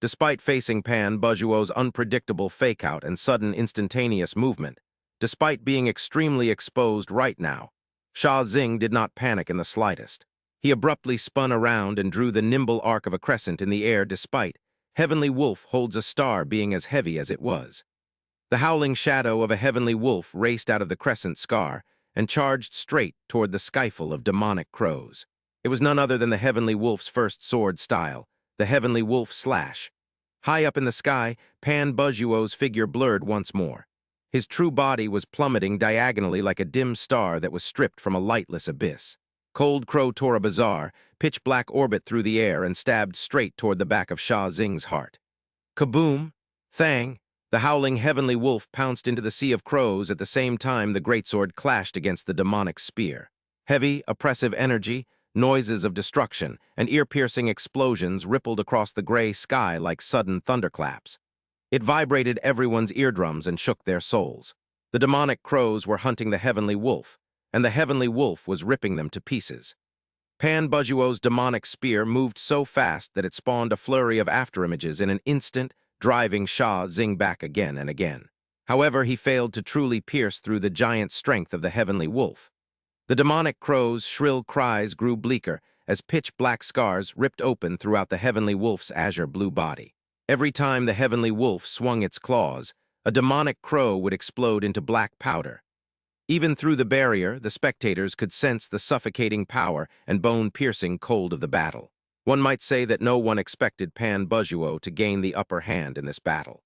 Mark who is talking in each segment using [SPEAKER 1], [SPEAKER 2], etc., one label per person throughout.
[SPEAKER 1] Despite facing Pan Bujuo's unpredictable fake-out and sudden instantaneous movement, despite being extremely exposed right now, Sha Xing did not panic in the slightest. He abruptly spun around and drew the nimble arc of a crescent in the air despite Heavenly Wolf holds a star being as heavy as it was. The howling shadow of a heavenly wolf raced out of the crescent scar and charged straight toward the skyful of demonic crows. It was none other than the heavenly wolf's first sword style, the heavenly wolf slash. High up in the sky, Pan Bujuo's figure blurred once more. His true body was plummeting diagonally like a dim star that was stripped from a lightless abyss. Cold Crow tore a bizarre, pitch-black orbit through the air and stabbed straight toward the back of Sha Xing's heart. Kaboom! Thang! The howling heavenly wolf pounced into the sea of crows at the same time the greatsword clashed against the demonic spear. Heavy, oppressive energy, noises of destruction, and ear-piercing explosions rippled across the gray sky like sudden thunderclaps. It vibrated everyone's eardrums and shook their souls. The demonic crows were hunting the heavenly wolf, and the heavenly wolf was ripping them to pieces. Pan Bujuo's demonic spear moved so fast that it spawned a flurry of afterimages in an instant, driving Sha Xing back again and again. However, he failed to truly pierce through the giant strength of the heavenly wolf. The demonic crow's shrill cries grew bleaker as pitch-black scars ripped open throughout the heavenly wolf's azure-blue body. Every time the heavenly wolf swung its claws, a demonic crow would explode into black powder. Even through the barrier, the spectators could sense the suffocating power and bone-piercing cold of the battle. One might say that no one expected Pan Bujuo to gain the upper hand in this battle.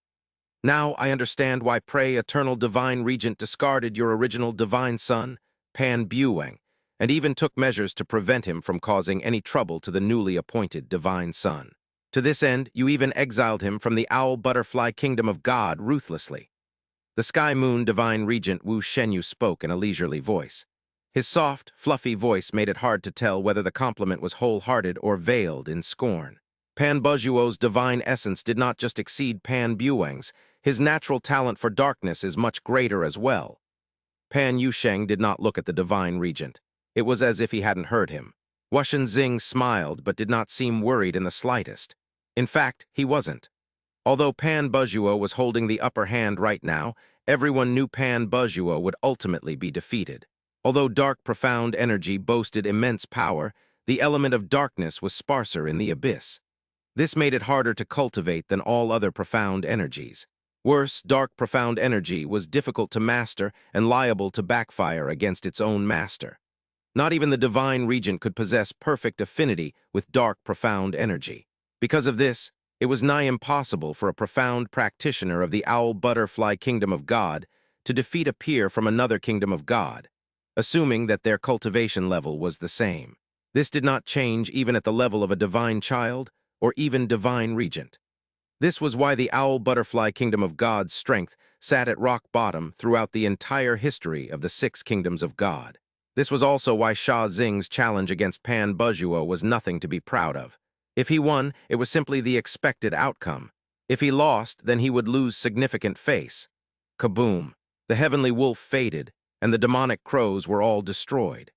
[SPEAKER 1] Now I understand why Pray Eternal Divine Regent discarded your original divine son, Pan Bueng, and even took measures to prevent him from causing any trouble to the newly appointed divine son. To this end, you even exiled him from the owl-butterfly kingdom of God ruthlessly. The Sky Moon Divine Regent Wu Shenyu spoke in a leisurely voice. His soft, fluffy voice made it hard to tell whether the compliment was wholehearted or veiled in scorn. Pan Bujuo's divine essence did not just exceed Pan Bueng's, his natural talent for darkness is much greater as well. Pan Yusheng did not look at the divine regent. It was as if he hadn't heard him. Wuxian Xing smiled but did not seem worried in the slightest. In fact, he wasn't. Although Pan Bujuo was holding the upper hand right now, everyone knew Pan Bujuo would ultimately be defeated. Although dark, profound energy boasted immense power, the element of darkness was sparser in the abyss. This made it harder to cultivate than all other profound energies. Worse, dark, profound energy was difficult to master and liable to backfire against its own master. Not even the divine regent could possess perfect affinity with dark, profound energy. Because of this, it was nigh impossible for a profound practitioner of the owl-butterfly kingdom of God to defeat a peer from another kingdom of God, assuming that their cultivation level was the same. This did not change even at the level of a divine child or even divine regent. This was why the owl-butterfly kingdom of God's strength sat at rock bottom throughout the entire history of the 6 kingdoms of God. This was also why Sha Xing's challenge against Pan Bujuo was nothing to be proud of. If he won, it was simply the expected outcome. If he lost, then he would lose significant face. Kaboom! The heavenly wolf faded, and the demonic crows were all destroyed.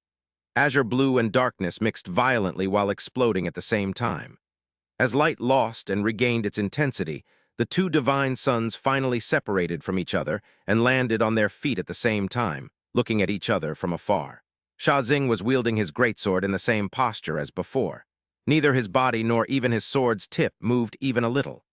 [SPEAKER 1] Azure blue and darkness mixed violently while exploding at the same time. As light lost and regained its intensity, the 2 divine suns finally separated from each other and landed on their feet at the same time, looking at each other from afar. Sha Xing was wielding his greatsword in the same posture as before. Neither his body nor even his sword's tip moved even a little.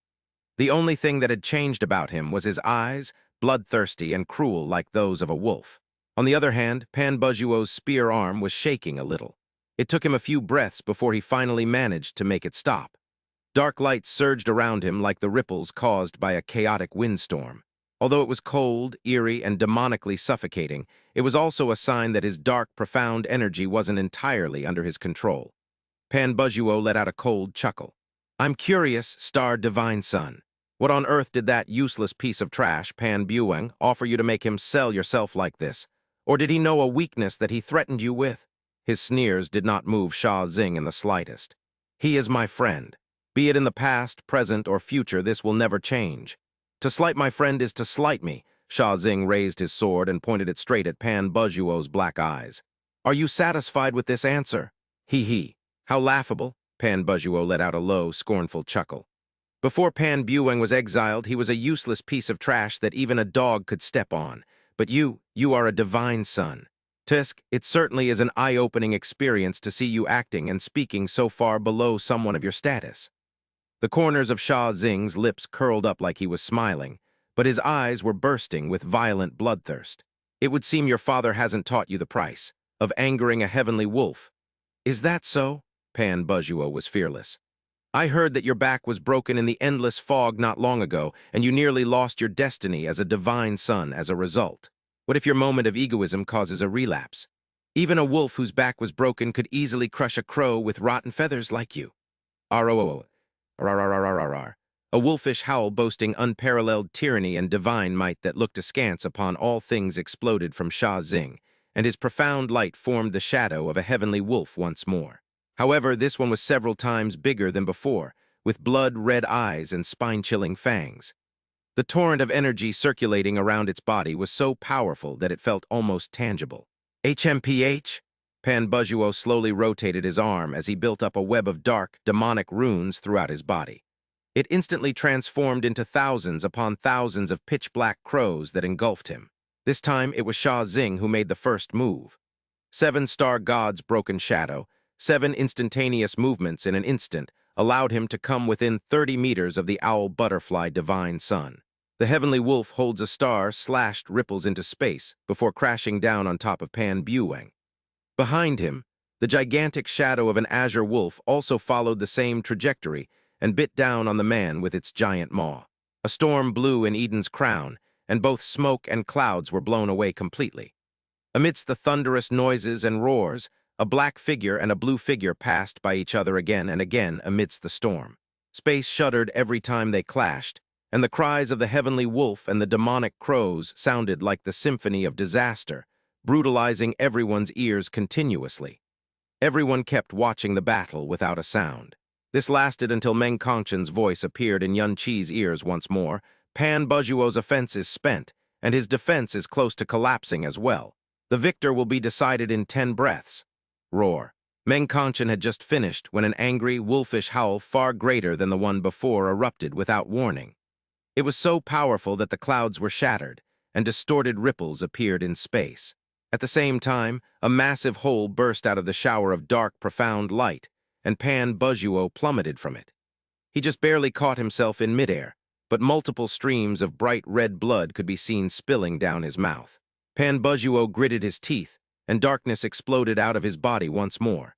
[SPEAKER 1] The only thing that had changed about him was his eyes, bloodthirsty and cruel like those of a wolf. On the other hand, Pan Bujuo's spear arm was shaking a little. It took him a few breaths before he finally managed to make it stop. Dark light surged around him like the ripples caused by a chaotic windstorm. Although it was cold, eerie, and demonically suffocating, it was also a sign that his dark, profound energy wasn't entirely under his control. Pan Bujuo let out a cold chuckle. I'm curious, Star Divine Son. What on earth did that useless piece of trash, Pan Bueng, offer you to make him sell yourself like this? Or did he know a weakness that he threatened you with? His sneers did not move Sha Xing in the slightest. He is my friend. Be it in the past, present, or future, this will never change. To slight my friend is to slight me. Sha Xing raised his sword and pointed it straight at Pan Bujuo's black eyes. Are you satisfied with this answer? Hee hee. How laughable. Pan Bujuo let out a low, scornful chuckle. Before Pan Bueng was exiled, he was a useless piece of trash that even a dog could step on. But you are a divine son. Tisk, it certainly is an eye-opening experience to see you acting and speaking so far below someone of your status. The corners of Sha Xing's lips curled up like he was smiling, but his eyes were bursting with violent bloodthirst. It would seem your father hasn't taught you the price of angering a heavenly wolf. Is that so? Pan Bujuo was fearless. I heard that your back was broken in the endless fog not long ago, and you nearly lost your destiny as a divine son as a result. What if your moment of egoism causes a relapse? Even a wolf whose back was broken could easily crush a crow with rotten feathers like you. R-O-O. R-R-R-R-R-R. A wolfish howl boasting unparalleled tyranny and divine might that looked askance upon all things exploded from Sha Xing, and his profound light formed the shadow of a heavenly wolf once more. However, this one was several times bigger than before, with blood-red eyes and spine-chilling fangs. The torrent of energy circulating around its body was so powerful that it felt almost tangible. HMPH? Pan Bujuo slowly rotated his arm as he built up a web of dark, demonic runes throughout his body. It instantly transformed into thousands upon thousands of pitch-black crows that engulfed him. This time, it was Sha Xing who made the first move. 7-star God's broken shadow, 7 instantaneous movements in an instant, allowed him to come within 30 meters of the owl butterfly divine sun. The heavenly wolf holds a star slashed ripples into space before crashing down on top of Pan Bueng. Behind him, the gigantic shadow of an azure wolf also followed the same trajectory and bit down on the man with its giant maw. A storm blew in Eden's crown, and both smoke and clouds were blown away completely. Amidst the thunderous noises and roars, a black figure and a blue figure passed by each other again and again amidst the storm. Space shuddered every time they clashed, and the cries of the heavenly wolf and the demonic crows sounded like the symphony of disaster, brutalizing everyone's ears continuously. Everyone kept watching the battle without a sound. This lasted until Meng Kongchen's voice appeared in Yun Qi's ears once more. Pan Bujuo's offense is spent, and his defense is close to collapsing as well. The victor will be decided in 10 breaths. Roar. Meng Kongchen had just finished when an angry, wolfish howl far greater than the one before erupted without warning. It was so powerful that the clouds were shattered, and distorted ripples appeared in space. At the same time, a massive hole burst out of the shower of dark, profound light, and Pan Bujuo plummeted from it. He just barely caught himself in midair, but multiple streams of bright red blood could be seen spilling down his mouth. Pan Bujuo gritted his teeth, and darkness exploded out of his body once more.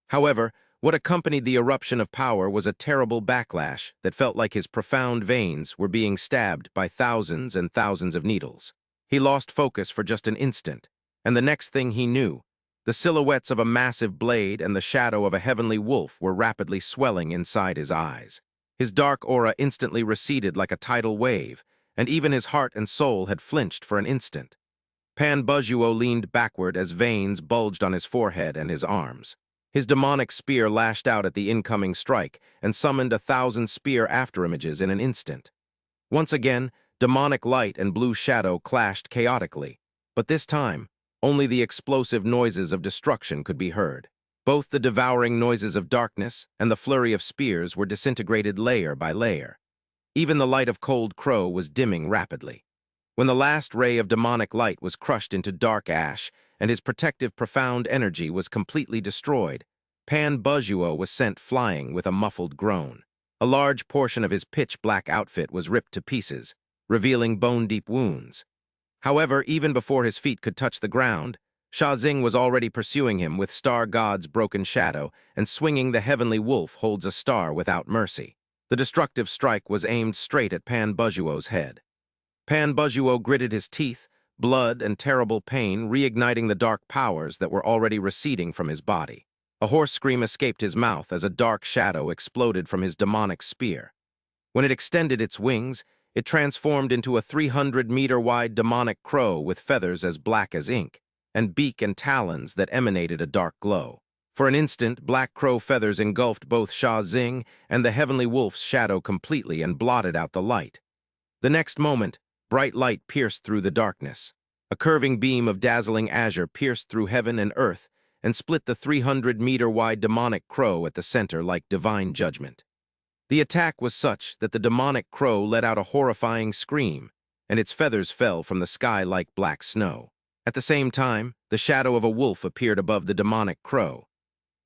[SPEAKER 1] However, what accompanied the eruption of power was a terrible backlash that felt like his profound veins were being stabbed by thousands and thousands of needles. He lost focus for just an instant, and the next thing he knew, the silhouettes of a massive blade and the shadow of a heavenly wolf were rapidly swelling inside his eyes. His dark aura instantly receded like a tidal wave, and even his heart and soul had flinched for an instant. Pan Bujuo leaned backward as veins bulged on his forehead and his arms. His demonic spear lashed out at the incoming strike and summoned 1,000 spear afterimages in an instant. Once again, demonic light and blue shadow clashed chaotically, but this time, only the explosive noises of destruction could be heard. Both the devouring noises of darkness and the flurry of spears were disintegrated layer by layer. Even the light of Cold Crow was dimming rapidly. When the last ray of demonic light was crushed into dark ash and his protective profound energy was completely destroyed, Pan Bujuo was sent flying with a muffled groan. A large portion of his pitch-black outfit was ripped to pieces, revealing bone-deep wounds. However, even before his feet could touch the ground, Sha Xing was already pursuing him with Star God's broken shadow and swinging the heavenly wolf holds a star without mercy. The destructive strike was aimed straight at Pan Bujuo's head. Pan Bujuo gritted his teeth, blood and terrible pain reigniting the dark powers that were already receding from his body. A hoarse scream escaped his mouth as a dark shadow exploded from his demonic spear. When it extended its wings, it transformed into a 300-meter-wide demonic crow with feathers as black as ink, and beak and talons that emanated a dark glow. For an instant, black crow feathers engulfed both Sha Xing and the heavenly wolf's shadow completely and blotted out the light. The next moment, bright light pierced through the darkness. A curving beam of dazzling azure pierced through heaven and earth and split the 300-meter-wide demonic crow at the center like divine judgment. The attack was such that the demonic crow let out a horrifying scream, and its feathers fell from the sky like black snow. At the same time, the shadow of a wolf appeared above the demonic crow.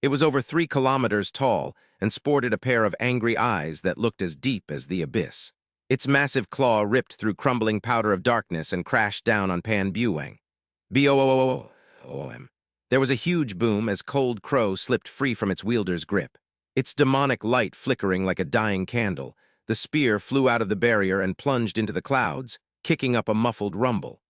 [SPEAKER 1] It was over 3 kilometers tall and sported a pair of angry eyes that looked as deep as the abyss. Its massive claw ripped through crumbling powder of darkness and crashed down on Pan Bueng. B-O-O-O-O-O-M. There was a huge boom as Cold Crow slipped free from its wielder's grip. Its demonic light flickering like a dying candle, the spear flew out of the barrier and plunged into the clouds, kicking up a muffled rumble.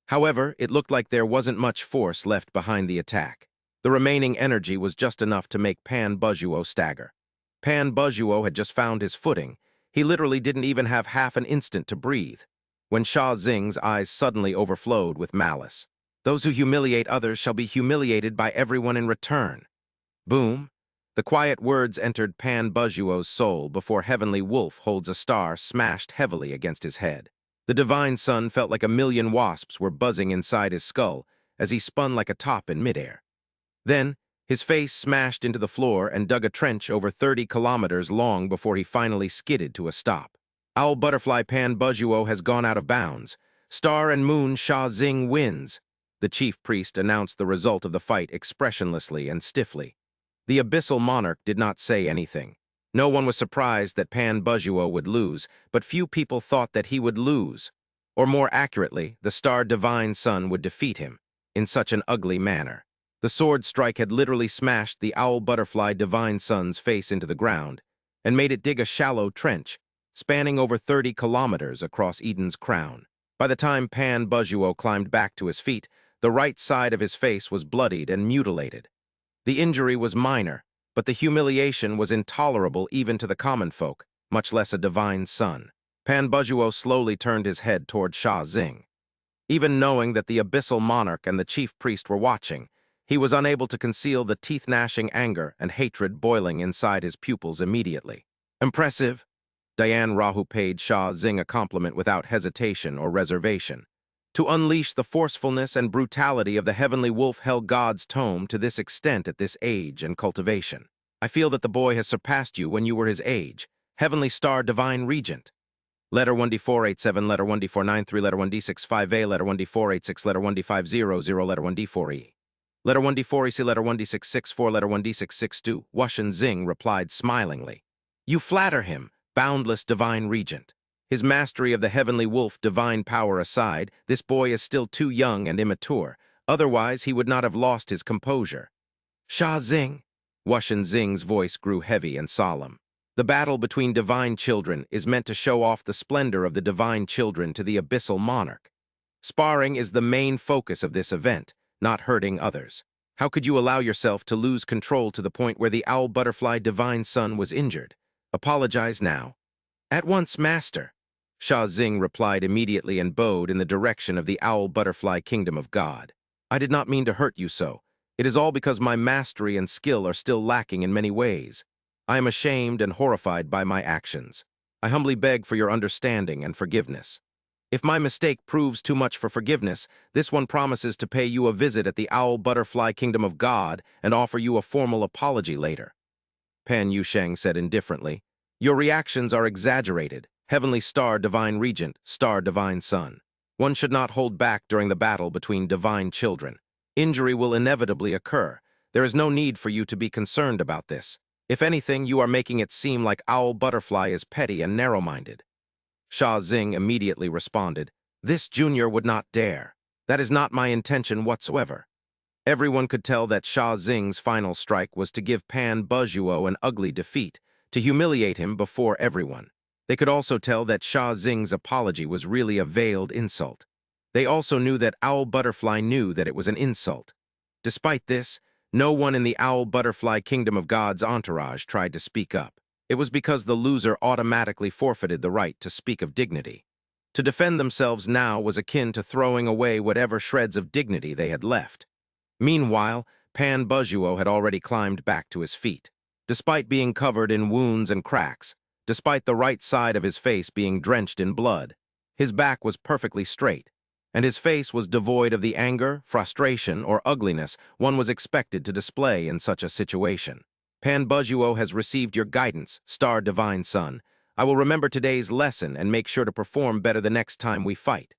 [SPEAKER 1] However, it looked like there wasn't much force left behind the attack. The remaining energy was just enough to make Pan Bujuo stagger. Pan Bujuo had just found his footing. He literally didn't even have half an instant to breathe, when Sha Xing's eyes suddenly overflowed with malice. Those who humiliate others shall be humiliated by everyone in return. Boom! The quiet words entered Pan Bujuo's soul before Heavenly Wolf holds a star smashed heavily against his head. The divine sun felt like a million wasps were buzzing inside his skull as he spun like a top in midair. Then, his face smashed into the floor and dug a trench over 30 kilometers long before he finally skidded to a stop. Owl Butterfly Pan Bujuo has gone out of bounds. Star and Moon Sha Xing wins. The chief priest announced the result of the fight expressionlessly and stiffly. The abyssal monarch did not say anything. No one was surprised that Pan Bujuo would lose, but few people thought that he would lose. Or more accurately, the star divine sun would defeat him in such an ugly manner. The sword strike had literally smashed the owl butterfly divine sun's face into the ground and made it dig a shallow trench, spanning over 30 kilometers across Eden's crown. By the time Pan Bujuo climbed back to his feet, the right side of his face was bloodied and mutilated. The injury was minor, but the humiliation was intolerable even to the common folk, much less a divine son. Pan Bujuo slowly turned his head toward Sha Xing. Even knowing that the abyssal monarch and the chief priest were watching, he was unable to conceal the teeth-gnashing anger and hatred boiling inside his pupils immediately. Impressive. Diane Rahu paid Sha Xing a compliment without hesitation or reservation. To unleash the forcefulness and brutality of the Heavenly Wolf held God's tome to this extent at this age and cultivation. I feel that the boy has surpassed you when you were his age. Heavenly Star Divine Regent. Letter 1D487, letter 1D493, letter 1D65A, letter 1D486, letter 1D500, letter 1D4E. Letter 1D4EC, letter 1D664, letter 1D662. Wushan Xing replied smilingly. You flatter him, boundless Divine Regent. His mastery of the Heavenly Wolf divine power aside, this boy is still too young and immature. Otherwise, he would not have lost his composure. Sha Xing. Wushan Xing's voice grew heavy and solemn. The battle between divine children is meant to show off the splendor of the divine children to the abyssal monarch. Sparring is the main focus of this event, not hurting others. How could you allow yourself to lose control to the point where the owl butterfly divine son was injured? Apologize now. At once, master. Sha Xing replied immediately and bowed in the direction of the owl butterfly kingdom of God. I did not mean to hurt you so. It is all because my mastery and skill are still lacking in many ways. I am ashamed and horrified by my actions. I humbly beg for your understanding and forgiveness. If my mistake proves too much for forgiveness, this one promises to pay you a visit at the Owl Butterfly Kingdom of God and offer you a formal apology later. Pan Yusheng said indifferently, Your reactions are exaggerated. Heavenly Star Divine Regent, Star Divine Son. One should not hold back during the battle between divine children. Injury will inevitably occur. There is no need for you to be concerned about this. If anything, you are making it seem like Owl Butterfly is petty and narrow-minded. Sha Xing immediately responded, This junior would not dare. That is not my intention whatsoever. Everyone could tell that Sha Xing's final strike was to give Pan Bujuo an ugly defeat, to humiliate him before everyone. They could also tell that Sha Xing's apology was really a veiled insult. They also knew that Owl Butterfly knew that it was an insult. Despite this, no one in the Owl Butterfly Kingdom of God's entourage tried to speak up. It was because the loser automatically forfeited the right to speak of dignity. To defend themselves now was akin to throwing away whatever shreds of dignity they had left. Meanwhile, Pan Bujuo had already climbed back to his feet. Despite being covered in wounds and cracks, despite the right side of his face being drenched in blood, his back was perfectly straight, and his face was devoid of the anger, frustration, or ugliness one was expected to display in such a situation. Pan Buzuo has received your guidance, Star Divine Son. I will remember today's lesson and make sure to perform better the next time we fight.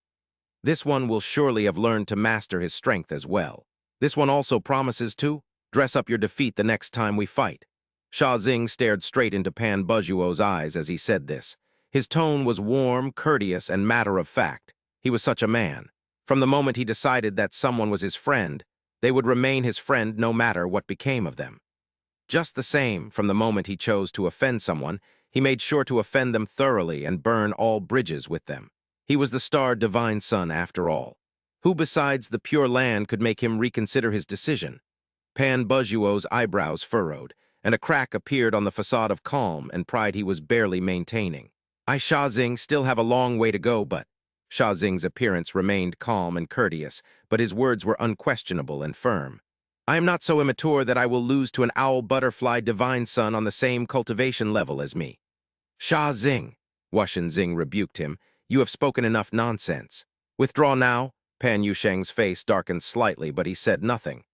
[SPEAKER 1] This one will surely have learned to master his strength as well. This one also promises to dress up your defeat the next time we fight. Sha Xing stared straight into Pan Buzuo's eyes as he said this. His tone was warm, courteous, and matter-of-fact. He was such a man. From the moment he decided that someone was his friend, they would remain his friend no matter what became of them. Just the same, from the moment he chose to offend someone, he made sure to offend them thoroughly and burn all bridges with them. He was the Star Divine Son after all. Who besides the Pure Land could make him reconsider his decision? Pan Buzuo's eyebrows furrowed, and a crack appeared on the facade of calm and pride he was barely maintaining. I, Sha Xing, still have a long way to go, but... Sha Xing's appearance remained calm and courteous, but his words were unquestionable and firm. I am not so immature that I will lose to an owl butterfly divine son on the same cultivation level as me. Sha Xing, Wuxian Xing rebuked him, you have spoken enough nonsense. Withdraw now. Pan Yusheng's face darkened slightly, but he said nothing.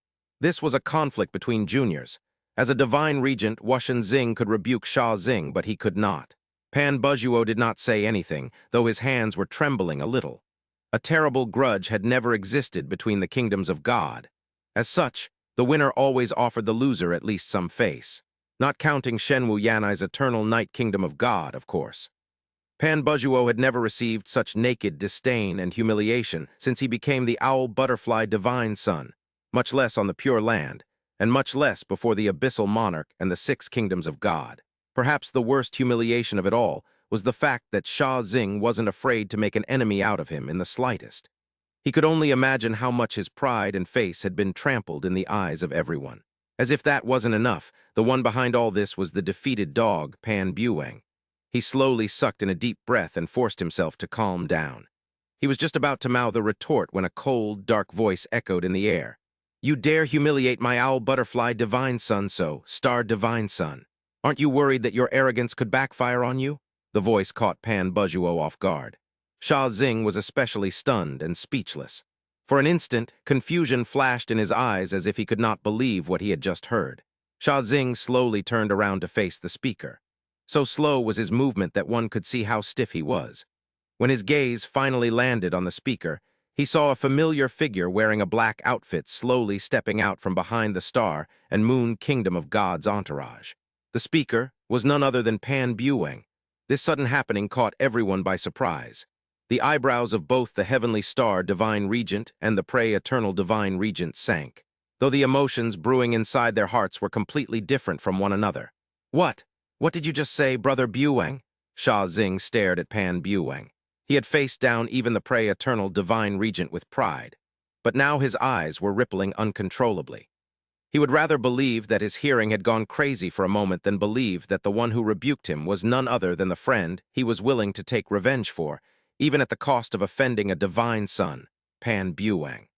[SPEAKER 1] This was a conflict between juniors. As a divine regent, Wuxian Xing could rebuke Sha Xing, but he could not. Pan Buzuo did not say anything, though his hands were trembling a little. A terrible grudge had never existed between the kingdoms of God. As such, the winner always offered the loser at least some face. Not counting Shenwu Yanai's eternal night kingdom of God, of course. Pan Buzuo had never received such naked disdain and humiliation since he became the owl butterfly divine son, much less on the Pure Land, and much less before the abyssal monarch and the 6 kingdoms of God. Perhaps the worst humiliation of it all was the fact that Sha Xing wasn't afraid to make an enemy out of him in the slightest. He could only imagine how much his pride and face had been trampled in the eyes of everyone. As if that wasn't enough, the one behind all this was the defeated dog, Pan Buang. He slowly sucked in a deep breath and forced himself to calm down. He was just about to mouth a retort when a cold, dark voice echoed in the air. You dare humiliate my owl butterfly divine son so, Star Divine Son. Aren't you worried that your arrogance could backfire on you? The voice caught Pan Buzuo off guard. Sha Xing was especially stunned and speechless. For an instant, confusion flashed in his eyes as if he could not believe what he had just heard. Sha Xing slowly turned around to face the speaker. So slow was his movement that one could see how stiff he was. When his gaze finally landed on the speaker, he saw a familiar figure wearing a black outfit slowly stepping out from behind the star and moon kingdom of God's entourage. The speaker was none other than Pan Buang. This sudden happening caught everyone by surprise. The eyebrows of both the heavenly star divine regent and the prey eternal divine regent sank, though the emotions brewing inside their hearts were completely different from one another. What? What did you just say, Brother Buang? Sha Xing stared at Pan Buang. He had faced down even the prey eternal divine regent with pride, but now his eyes were rippling uncontrollably. He would rather believe that his hearing had gone crazy for a moment than believe that the one who rebuked him was none other than the friend he was willing to take revenge for, even at the cost of offending a divine son, Pan Buang.